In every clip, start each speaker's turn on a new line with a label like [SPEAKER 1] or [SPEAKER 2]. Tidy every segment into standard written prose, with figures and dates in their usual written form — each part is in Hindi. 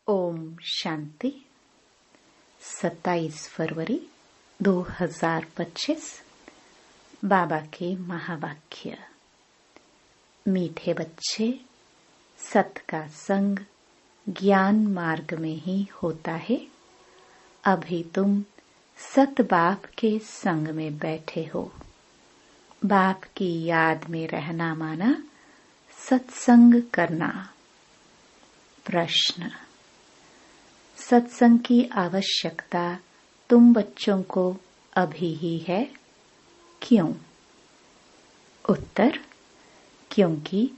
[SPEAKER 1] ओम शांति। 27 फरवरी 2025। बाबा के महावाक्य। मीठे बच्चे, सत का संग ज्ञान मार्ग में ही होता है। अभी तुम सत बाप के संग में बैठे हो। बाप की याद में रहना माना सत्संग करना। प्रश्न: सत्संग की आवश्यकता तुम बच्चों को अभी ही है, क्यों? उत्तर: क्योंकि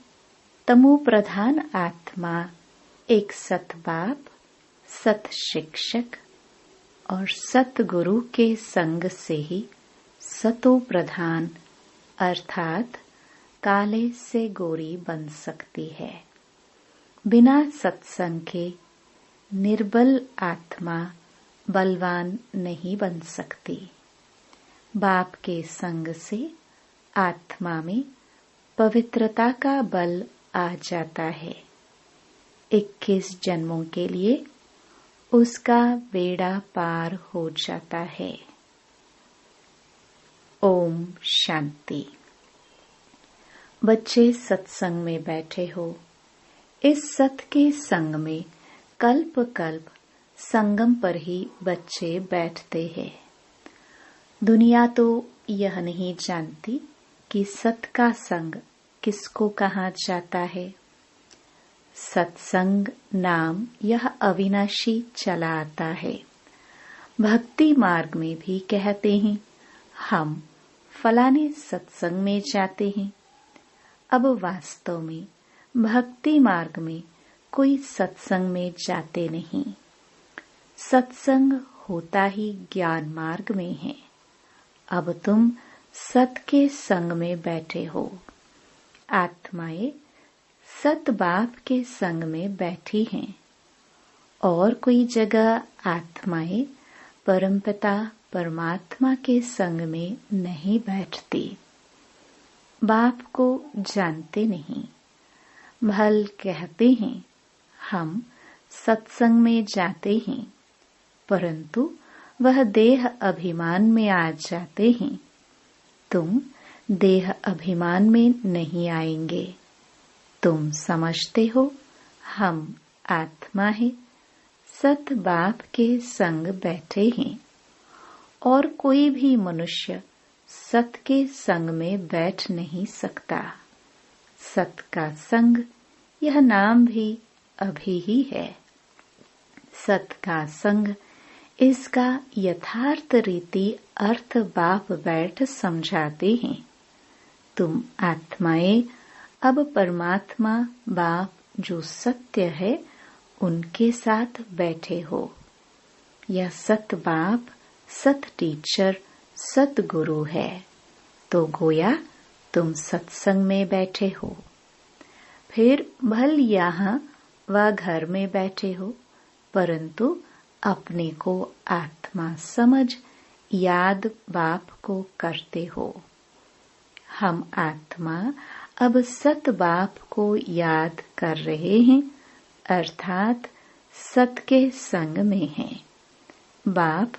[SPEAKER 1] तमो प्रधान आत्मा एक सत बाप, सत शिक्षक और सत गुरु के संग से ही सतो प्रधान अर्थात काले से गोरी बन सकती है। बिना सत्संग के निर्बल आत्मा बलवान नहीं बन सकती। बाप के संग से आत्मा में पवित्रता का बल आ जाता है। 21 जन्मों के लिए उसका बेड़ा पार हो जाता है। ओम शांति। बच्चे सत्संग में बैठे हो। इस सत के संग में कल्प कल्प संगम पर ही बच्चे बैठते हैं। दुनिया तो यह नहीं जानती कि सत का संग किसको कहा जाता है। सत्संग नाम यह अविनाशी चला आता है। भक्ति मार्ग में भी कहते हैं हम फलाने सत्संग में जाते हैं। अब वास्तव में भक्ति मार्ग में कोई सत्संग में जाते नहीं। सत्संग होता ही ज्ञान मार्ग में है। अब तुम सत के संग में बैठे हो। आत्माएं सत बाप के संग में बैठी हैं और कोई जगह आत्माएं परमपिता परमात्मा के संग में नहीं बैठती। बाप को जानते नहीं। भल कहते हैं हम सत्संग में जाते हैं, परंतु वह देह अभिमान में आ जाते हैं। तुम देह अभिमान में नहीं आएंगे। तुम समझते हो हम आत्मा है, सत बाप के संग बैठे हैं और कोई भी मनुष्य सत के संग में बैठ नहीं सकता। सत का संग यह नाम भी अभी ही है। सत का संग इसका यथार्थ रीति अर्थ बाप बैठ समझाते हैं। तुम आत्माएं अब परमात्मा बाप जो सत्य है उनके साथ बैठे हो। यह सत बाप, सत टीचर, सत गुरु है। तो गोया तुम सत्संग में बैठे हो। फिर भल यहाँ व घर में बैठे हो, परंतु अपने को आत्मा समझ याद बाप को करते हो। हम आत्मा अब सत बाप को याद कर रहे हैं, अर्थात सत के संग में हैं। बाप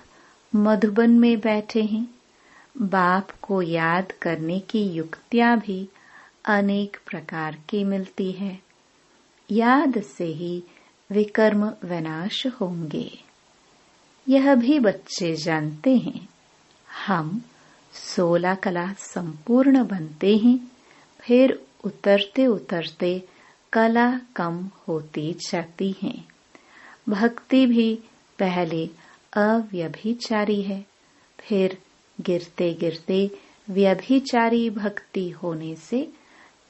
[SPEAKER 1] मधुबन में बैठे हैं। बाप को याद करने की युक्तियां भी अनेक प्रकार की मिलती है। याद से ही विकर्म विनाश होंगे। यह भी बच्चे जानते हैं। हम 16 कला संपूर्ण बनते हैं, फिर उतरते उतरते कला कम होती जाती है। भक्ति भी पहले अव्यभिचारी है, फिर गिरते गिरते व्यभिचारी भक्ति होने से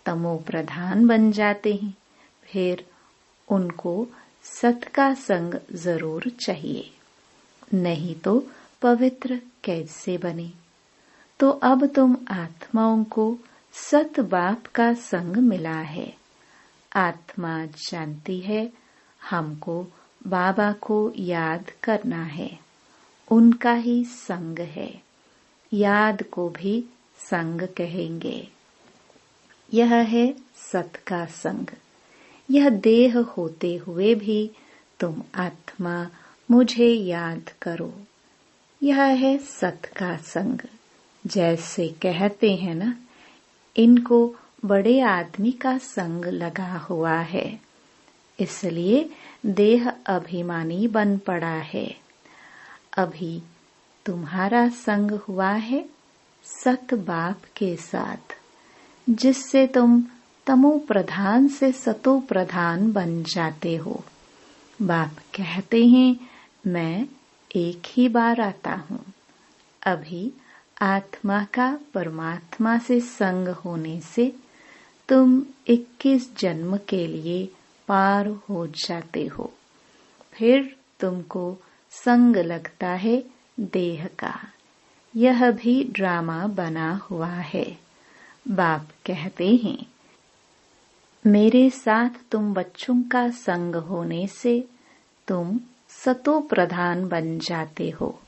[SPEAKER 1] तमो प्रधान बन जाते हैं। फिर उनको सत का संग जरूर चाहिए, नहीं तो पवित्र कैसे बने। तो अब तुम आत्माओं को सत बाप का संग मिला है। आत्मा जानती है हमको बाबा को याद करना है, उनका ही संग है। याद को भी संग कहेंगे। यह है सत का संग। यह देह होते हुए भी तुम आत्मा मुझे याद करो। यह है सत का संग। जैसे कहते हैं ना, इनको बड़े आदमी का संग लगा हुआ है, इसलिए देह अभिमानी बन पड़ा है। अभी तुम्हारा संग हुआ है सत बाप के साथ, जिससे तुम तमो प्रधान से सतो प्रधान बन जाते हो। बाप कहते हैं, मैं एक ही बार आता हूँ। अभी आत्मा का परमात्मा से संग होने से तुम 21 जन्म के लिए पार हो जाते हो। फिर तुमको संग लगता है देह का। यह भी ड्रामा बना हुआ है। बाप कहते हैं, मेरे साथ तुम बच्चों का संग होने से तुम सतो प्रधान बन जाते हो,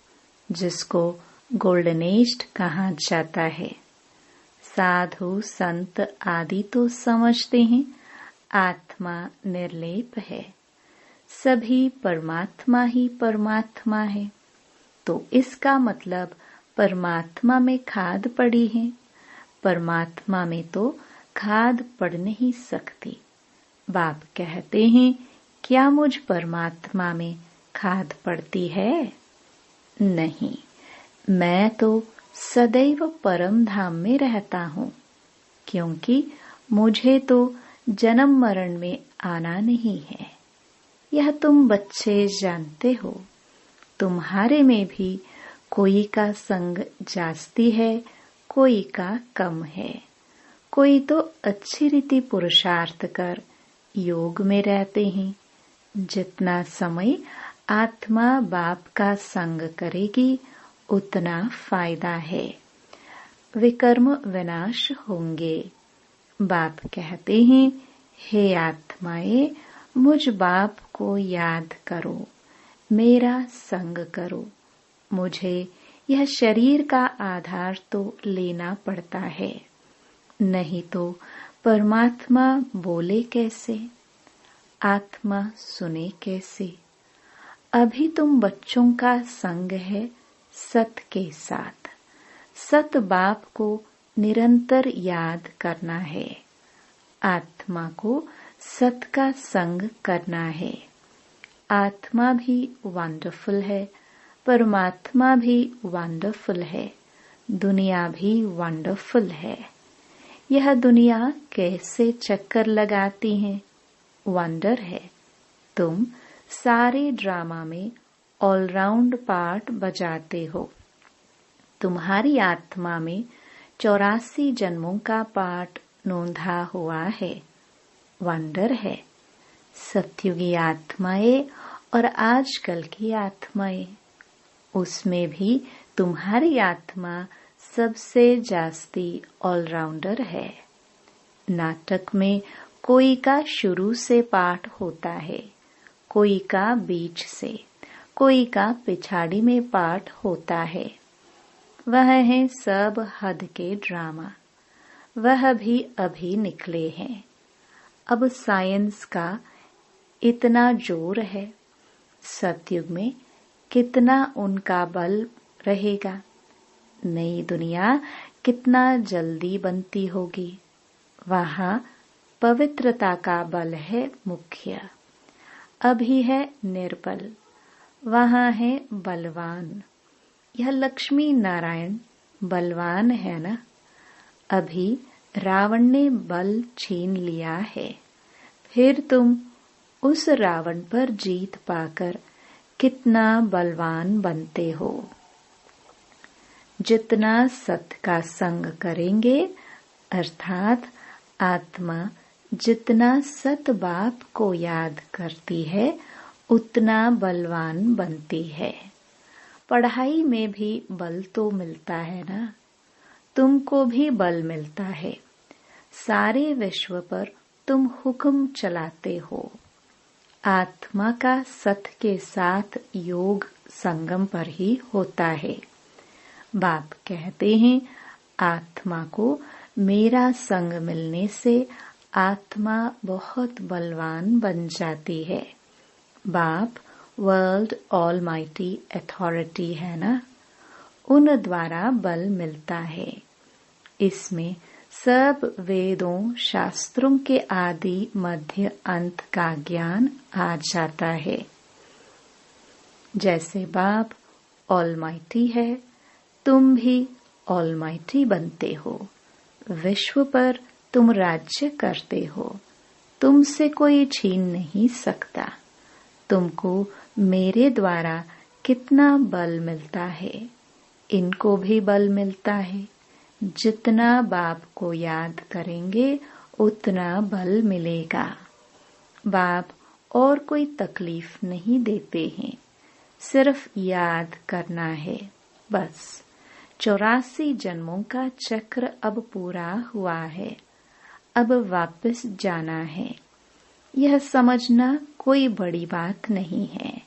[SPEAKER 1] जिसको गोल्डन एज कहा जाता है। साधु संत आदि तो समझते हैं आत्मा निर्लेप है, सभी परमात्मा ही परमात्मा है। तो इसका मतलब परमात्मा में खाद पड़ी है। परमात्मा में तो खाद पड़ नहीं सकती। बाप कहते हैं, क्या मुझ परमात्मा में खाद पड़ती है? नहीं, मैं तो सदैव परम धाम में रहता हूँ, क्योंकि मुझे तो जन्म मरण में आना नहीं है। यह तुम बच्चे जानते हो। तुम्हारे में भी कोई का संग जास्ती है, कोई का कम है। कोई तो अच्छी रीति पुरुषार्थ कर योग में रहते हैं। जितना समय आत्मा बाप का संग करेगी, उतना फायदा है। विकर्म विनाश होंगे। बाप कहते हैं, हे आत्माएं, मुझ बाप को याद करो, मेरा संग करो। मुझे यह शरीर का आधार तो लेना पड़ता है, नहीं तो परमात्मा बोले कैसे, आत्मा सुने कैसे। अभी तुम बच्चों का संग है सत के साथ। सत बाप को निरंतर याद करना है। आत्मा को सत का संग करना है। आत्मा भी वंडरफुल है, परमात्मा भी वंडरफुल है, दुनिया भी वंडरफुल है। यह दुनिया कैसे चक्कर लगाती है, वंडर है। तुम सारे ड्रामा में ऑलराउंड पार्ट बजाते हो। तुम्हारी आत्मा में 84 जन्मों का पार्ट नोंधा हुआ है, वंडर है। सत्युगी आत्माएं और आजकल की आत्माएं, उसमें भी तुम्हारी आत्मा सबसे जास्ती ऑलराउंडर है। नाटक में कोई का शुरू से पाठ होता है, कोई का बीच से, कोई का पिछाड़ी में पाठ होता है। वह है सब हद के ड्रामा। वह भी अभी निकले हैं। अब साइंस का इतना जोर है, सतयुग में कितना उनका बल रहेगा। नई दुनिया कितना जल्दी बनती होगी। वहाँ पवित्रता का बल है मुख्य। अभी है निर्बल, वहाँ है बलवान। यह लक्ष्मी नारायण बलवान है ना। अभी रावण ने बल छीन लिया है, फिर तुम उस रावण पर जीत पाकर कितना बलवान बनते हो। जितना सत का संग करेंगे, अर्थात आत्मा जितना सत बाप को याद करती है, उतना बलवान बनती है। पढ़ाई में भी बल तो मिलता है ना, तुमको भी बल मिलता है। सारे विश्व पर तुम हुक्म चलाते हो। आत्मा का सत के साथ योग संगम पर ही होता है। बाप कहते हैं, आत्मा को मेरा संग मिलने से आत्मा बहुत बलवान बन जाती है। बाप वर्ल्ड ऑलमाइटी अथॉरिटी है ना, उन द्वारा बल मिलता है। इसमें सब वेदों शास्त्रों के आदि मध्य अंत का ज्ञान आ जाता है। जैसे बाप ऑलमाइटी है, तुम भी ऑलमाइटी बनते हो। विश्व पर तुम राज्य करते हो, तुमसे कोई छीन नहीं सकता। तुमको मेरे द्वारा कितना बल मिलता है, इनको भी बल मिलता है। जितना बाप को याद करेंगे उतना बल मिलेगा। बाप और कोई तकलीफ नहीं देते हैं, सिर्फ याद करना है बस। 84 जन्मों का चक्र अब पूरा हुआ है, अब वापस जाना है। यह समझना कोई बड़ी बात नहीं है।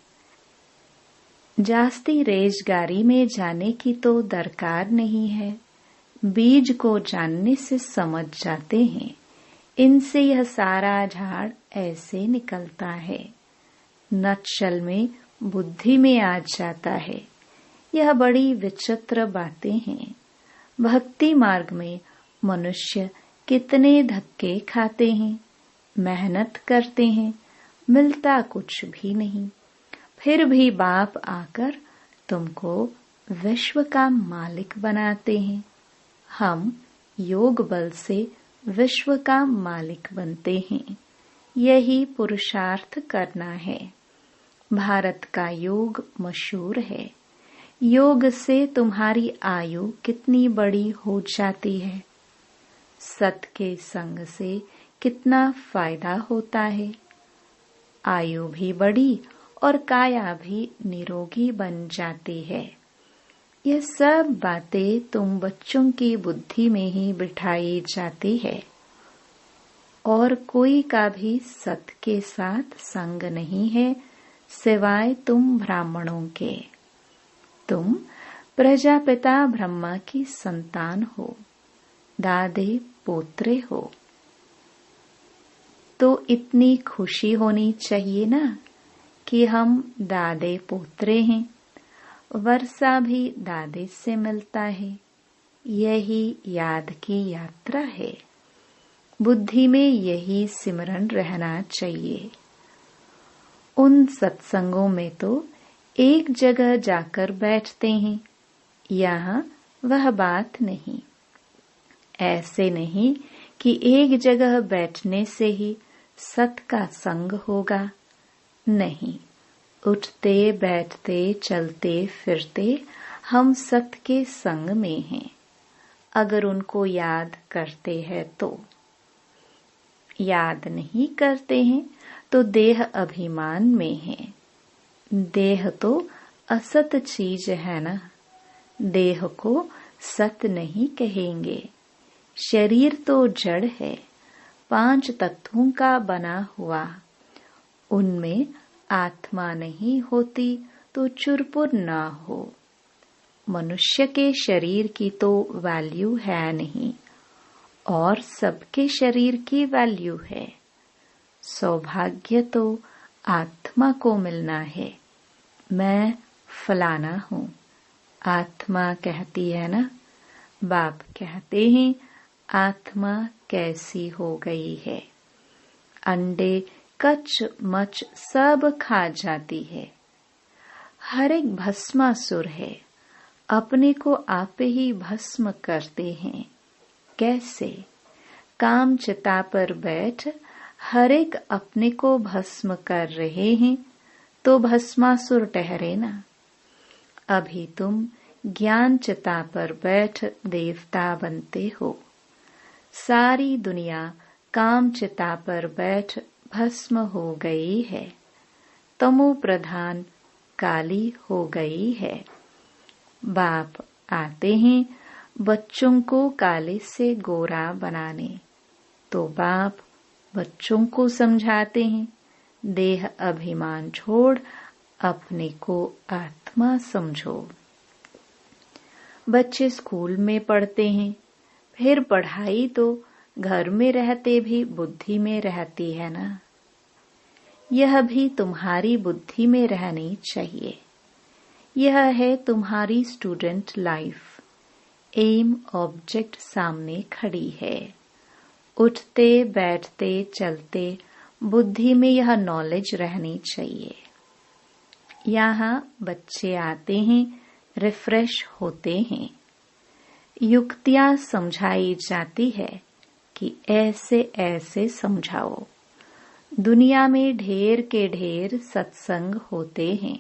[SPEAKER 1] जास्ती रेलगाड़ी में जाने की तो दरकार नहीं है। बीज को जानने से समझ जाते हैं, इनसे यह सारा झाड़ ऐसे निकलता है। नक्शल में बुद्धि में आ जाता है। यह बड़ी विचित्र बातें हैं। भक्ति मार्ग में मनुष्य कितने धक्के खाते हैं, मेहनत करते हैं, मिलता कुछ भी नहीं। फिर भी बाप आकर तुमको विश्व का मालिक बनाते हैं। हम योग बल से विश्व का मालिक बनते हैं। यही पुरुषार्थ करना है। भारत का योग मशहूर है। योग से तुम्हारी आयु कितनी बड़ी हो जाती है। सत के संग से कितना फायदा होता है। आयु भी बड़ी और काया भी निरोगी बन जाती है। यह सब बातें तुम बच्चों की बुद्धि में ही बिठाई जाती है। और कोई का भी सत के साथ संग नहीं है सिवाय तुम ब्राह्मणों के। तुम प्रजापिता ब्रह्मा की संतान हो, दादे पोत्रे हो। तो इतनी खुशी होनी चाहिए ना कि हम दादे पोत्रे हैं। वर्षा भी दादे से मिलता है। यही याद की यात्रा है। बुद्धि में यही सिमरन रहना चाहिए। उन सत्संगों में तो एक जगह जाकर बैठते हैं, यहाँ वह बात नहीं। ऐसे नहीं कि एक जगह बैठने से ही सत का संग होगा। नहीं, उठते बैठते चलते फिरते हम सत के संग में हैं। अगर उनको याद करते हैं तो। याद नहीं करते हैं तो देह अभिमान में है। देह तो असत चीज है ना। देह को सत नहीं कहेंगे। शरीर तो जड़ है, 5 तत्वों का बना हुआ। उनमें आत्मा नहीं होती तो चुरपुर ना हो। मनुष्य के शरीर की तो वैल्यू है नहीं, और सबके शरीर की वैल्यू है। सौभाग्य तो आत्मा को मिलना है। मैं फलाना हूँ, आत्मा कहती है ना। बाप कहते हैं आत्मा कैसी हो गई है। अंडे कच मच सब खा जाती है। हर एक भस्मासुर है, अपने को आप ही भस्म करते हैं। कैसे? काम चिता पर बैठ हर एक अपने को भस्म कर रहे हैं तो भस्मासुर ठहरे ना। अभी तुम ज्ञान चिता पर बैठ देवता बनते हो। सारी दुनिया काम चिता पर बैठ भस्म हो गई है। तमो प्रधान काली हो गई है। बाप आते हैं बच्चों को काले से गोरा बनाने, तो बाप बच्चों को समझाते हैं देह अभिमान छोड़ अपने को आत्मा समझो। बच्चे स्कूल में पढ़ते हैं, फिर पढ़ाई तो घर में रहते भी बुद्धि में रहती है ना। यह भी तुम्हारी बुद्धि में रहनी चाहिए। यह है तुम्हारी स्टूडेंट लाइफ। एम ऑब्जेक्ट सामने खड़ी है। उठते बैठते चलते बुद्धि में यह नॉलेज रहनी चाहिए। यहाँ बच्चे आते हैं, रिफ्रेश होते हैं। युक्तियां समझाई जाती है कि ऐसे ऐसे समझाओ। दुनिया में ढेर के ढेर सत्संग होते हैं।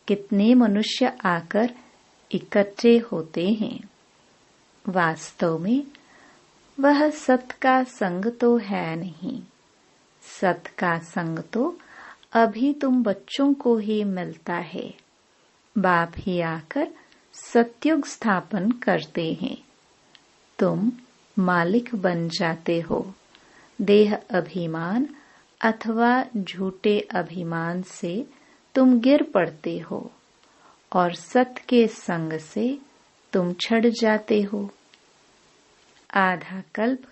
[SPEAKER 1] कितने मनुष्य आकर इकट्ठे होते हैं। वास्तव में वह सत का संग तो है नहीं। सत का संग तो अभी तुम बच्चों को ही मिलता है। बाप ही आकर सतयुग स्थापन करते हैं। तुम मालिक बन जाते हो। देह अभिमान अथवा झूठे अभिमान से तुम गिर पड़ते हो और सत के संग से तुम छड़ जाते हो। आधा कल्प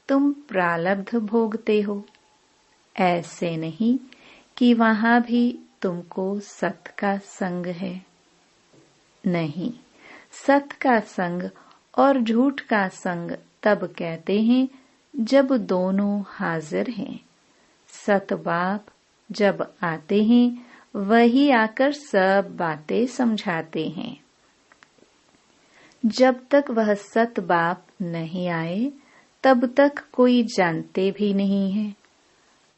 [SPEAKER 1] तुम प्रारब्ध भोगते हो। ऐसे नहीं कि वहां भी तुमको सत का संग है। नहीं, सत का संग और झूठ का संग तब कहते हैं जब दोनों हाजिर हैं। सत बाप जब आते हैं वही आकर सब बातें समझाते हैं। जब तक वह सत बाप नहीं आए तब तक कोई जानते भी नहीं है।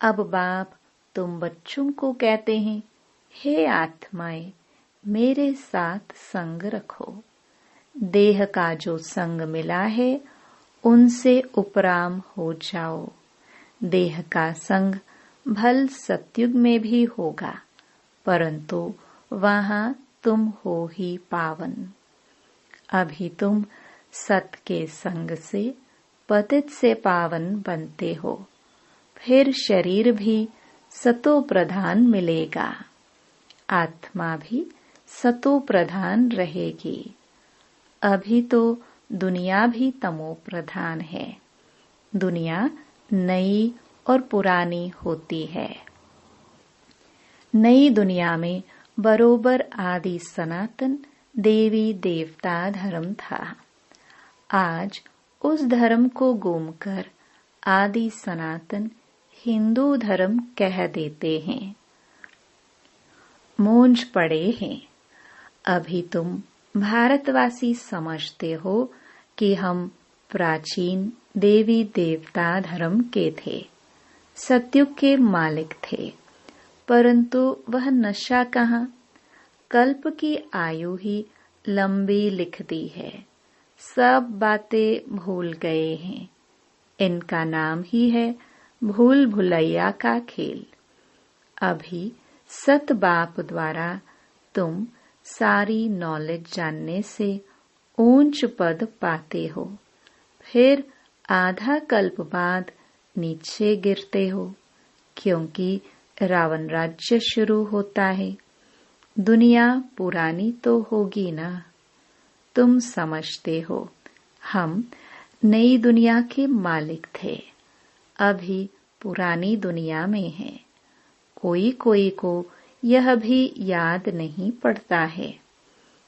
[SPEAKER 1] अब बाप तुम बच्चों को कहते हैं, हे आत्माएं, मेरे साथ संग रखो। देह का जो संग मिला है उनसे उपराम हो जाओ। देह का संग भल सतयुग में भी होगा, परंतु वहां तुम हो ही पावन। अभी तुम सत के संग से पतित से पावन बनते हो। फिर शरीर भी सतो प्रधान मिलेगा। आत्मा भी सतो प्रधान रहेगी। अभी तो दुनिया भी तमो प्रधान है। दुनिया नई और पुरानी होती है। नई दुनिया में बरोबर आदि सनातन देवी देवता धर्म था। आज उस धर्म को घूमकर आदि सनातन हिंदू धर्म कह देते हैं। मूंझ पड़े हैं। अभी तुम भारतवासी समझते हो कि हम प्राचीन देवी देवता धर्म के थे, सतयुग के मालिक थे, परंतु वह नशा कहाँ। कल्प की आयु ही लंबी लिख दी है। सब बातें भूल गए हैं। इनका नाम ही है भूल भुलैया का खेल। अभी सत बाप द्वारा तुम सारी नॉलेज जानने से ऊंच पद पाते हो। फिर आधा कल्प बाद नीचे गिरते हो, क्योंकि रावण राज्य शुरू होता है। दुनिया पुरानी तो होगी ना। तुम समझते हो हम नई दुनिया के मालिक थे, अभी पुरानी दुनिया में हैं। कोई कोई को यह भी याद नहीं पड़ता है।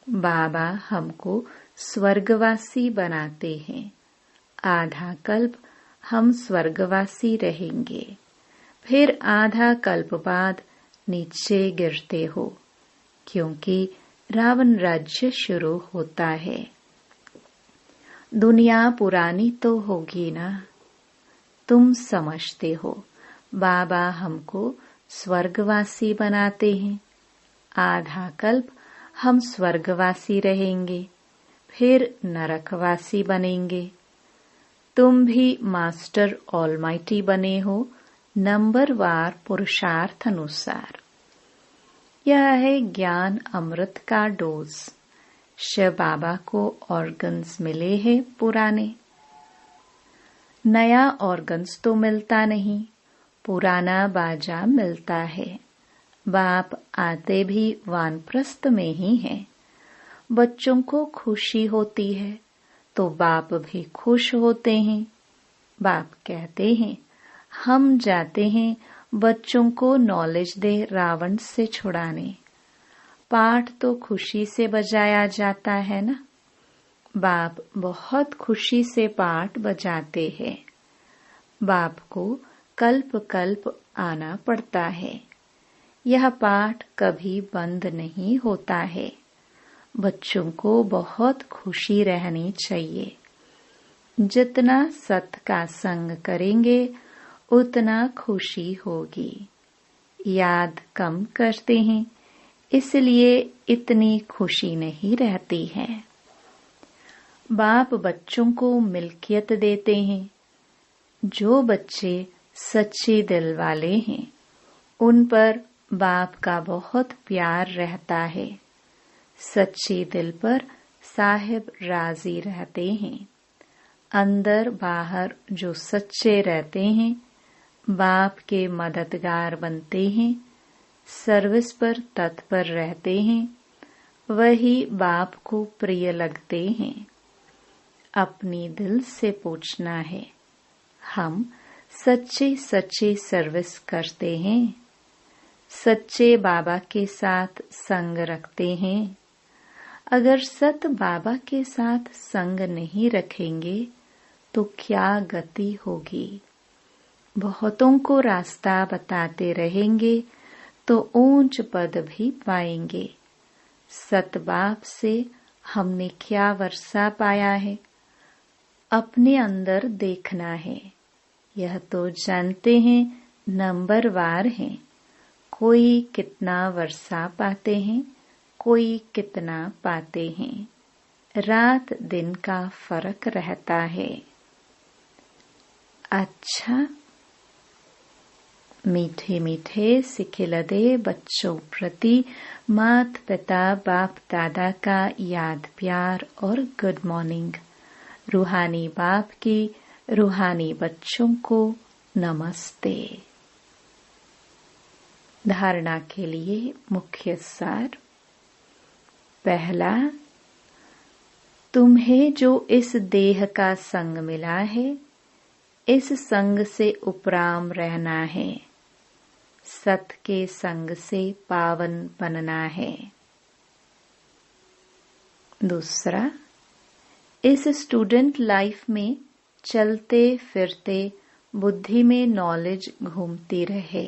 [SPEAKER 1] बाबा हमको स्वर्गवासी बनाते हैं। आधा कल्प हम स्वर्गवासी रहेंगे। फिर आधा कल्प बाद नीचे गिरते हो, क्योंकि रावण राज्य शुरू होता है। दुनिया पुरानी तो होगी ना। तुम समझते हो बाबा हमको स्वर्गवासी बनाते हैं। आधा कल्प हम स्वर्गवासी रहेंगे, फिर नरकवासी बनेंगे। तुम भी मास्टर ऑलमाइटी बने हो, नंबरवार पुरुषार्थ अनुसार। यह है ज्ञान अमृत का डोज। शिव बाबा को ऑर्गन्स मिले हैं पुराने। नया ऑर्गन्स तो मिलता नहीं, पुराना बाजा मिलता है। बाप आते भी वानप्रस्थ में ही हैं। बच्चों को खुशी होती है तो बाप भी खुश होते हैं। बाप कहते हैं हम जाते हैं बच्चों को नॉलेज दे रावण से छुड़ाने। पाठ तो खुशी से बजाया जाता है ना। बाप बहुत खुशी से पाठ बजाते हैं। बाप को कल्प कल्प आना पड़ता है। यह पाठ कभी बंद नहीं होता है। बच्चों को बहुत खुशी रहनी चाहिए। जितना सत का संग करेंगे उतना खुशी होगी। याद कम करते हैं, इसलिए इतनी खुशी नहीं रहती है। बाप बच्चों को मिल्कियत देते हैं। जो बच्चे सच्चे दिल वाले हैं उन पर बाप का बहुत प्यार रहता है। सच्चे दिल पर साहिब राजी रहते हैं। अंदर बाहर जो सच्चे रहते हैं बाप के मददगार बनते हैं। सर्विस पर तत्पर रहते हैं, वही बाप को प्रिय लगते हैं। अपनी दिल से पूछना है, हम सच्चे सच्चे सर्विस करते हैं? सच्चे बाबा के साथ संग रखते हैं? अगर सत बाबा के साथ संग नहीं रखेंगे तो क्या गति होगी? बहुतों को रास्ता बताते रहेंगे तो ऊंच पद भी पाएंगे। सत बाप से हमने क्या वर्षा पाया है, अपने अंदर देखना है। यह तो जानते हैं नंबरवार हैं। कोई कितना वर्षा पाते हैं, कोई कितना पाते हैं। रात दिन का फर्क रहता है। अच्छा, मीठे मीठे सिखिलदे बच्चों प्रति मात पिता बाप दादा का याद प्यार और गुड मॉर्निंग। रूहानी बाप की रूहानी बच्चों को नमस्ते। धारणा के लिए मुख्य सार। पहला, तुम्हें जो इस देह का संग मिला है, इस संग से उपराम रहना है। सत के संग से पावन बनना है। दूसरा, इस स्टूडेंट लाइफ में चलते फिरते बुद्धि में नॉलेज घूमती रहे।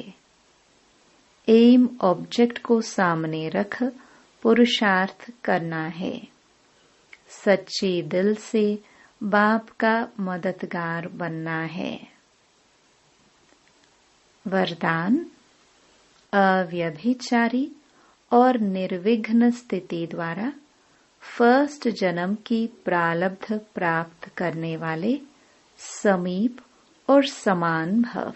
[SPEAKER 1] एम ऑब्जेक्ट को सामने रख पुरुषार्थ करना है। सच्चे दिल से बाप का मददगार बनना है। वरदान, अव्यभिचारी और निर्विघ्न स्थिति द्वारा फर्स्ट जन्म की प्रारब्ध प्राप्त करने वाले समीप और समान भव।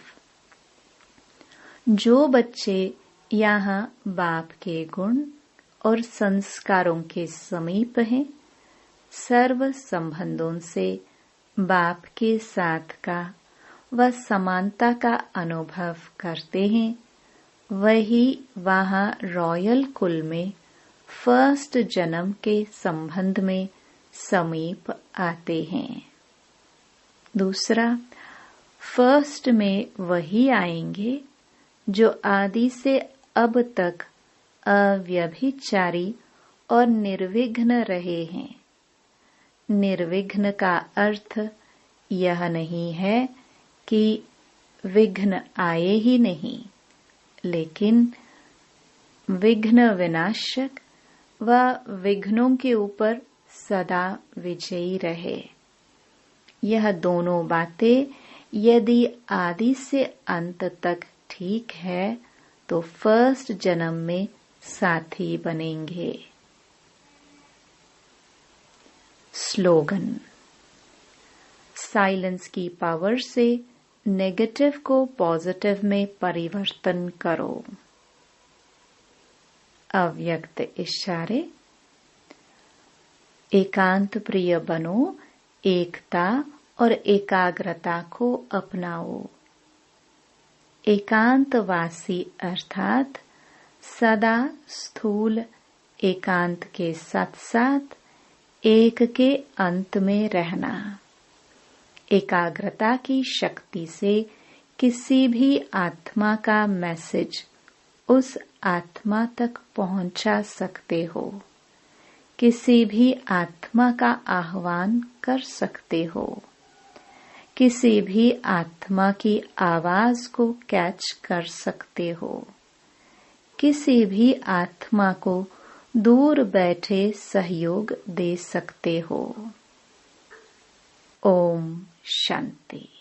[SPEAKER 1] जो बच्चे यहाँ बाप के गुण और संस्कारों के समीप हैं, सर्व संबंधों से बाप के साथ का व समानता का अनुभव करते हैं, वही वहाँ रॉयल कुल में फर्स्ट जन्म के संबंध में समीप आते हैं। दूसरा, फर्स्ट में वही आएंगे जो आदि से अब तक अव्यभिचारी और निर्विघ्न रहे हैं। निर्विघ्न का अर्थ यह नहीं है कि विघ्न आए ही नहीं, लेकिन विघ्न विनाशक व विघ्नों के ऊपर सदा विजयी रहे। यह दोनों बातें यदि आदि से अंत तक ठीक है तो फर्स्ट जन्म में साथी बनेंगे। स्लोगन, साइलेंस की पावर से नेगेटिव को पॉजिटिव में परिवर्तन करो। अव्यक्त इशारे, एकांत प्रिय बनो, एकता और एकाग्रता को अपनाओ। एकांतवासी अर्थात सदा स्थूल एकांत के साथ साथ एक के अंत में रहना। एकाग्रता की शक्ति से किसी भी आत्मा का मैसेज उस आत्मा तक पहुंचा सकते हो। किसी भी आत्मा का आह्वान कर सकते हो। किसी भी आत्मा की आवाज को कैच कर सकते हो। किसी भी आत्मा को दूर बैठे सहयोग दे सकते हो। ओम शांति।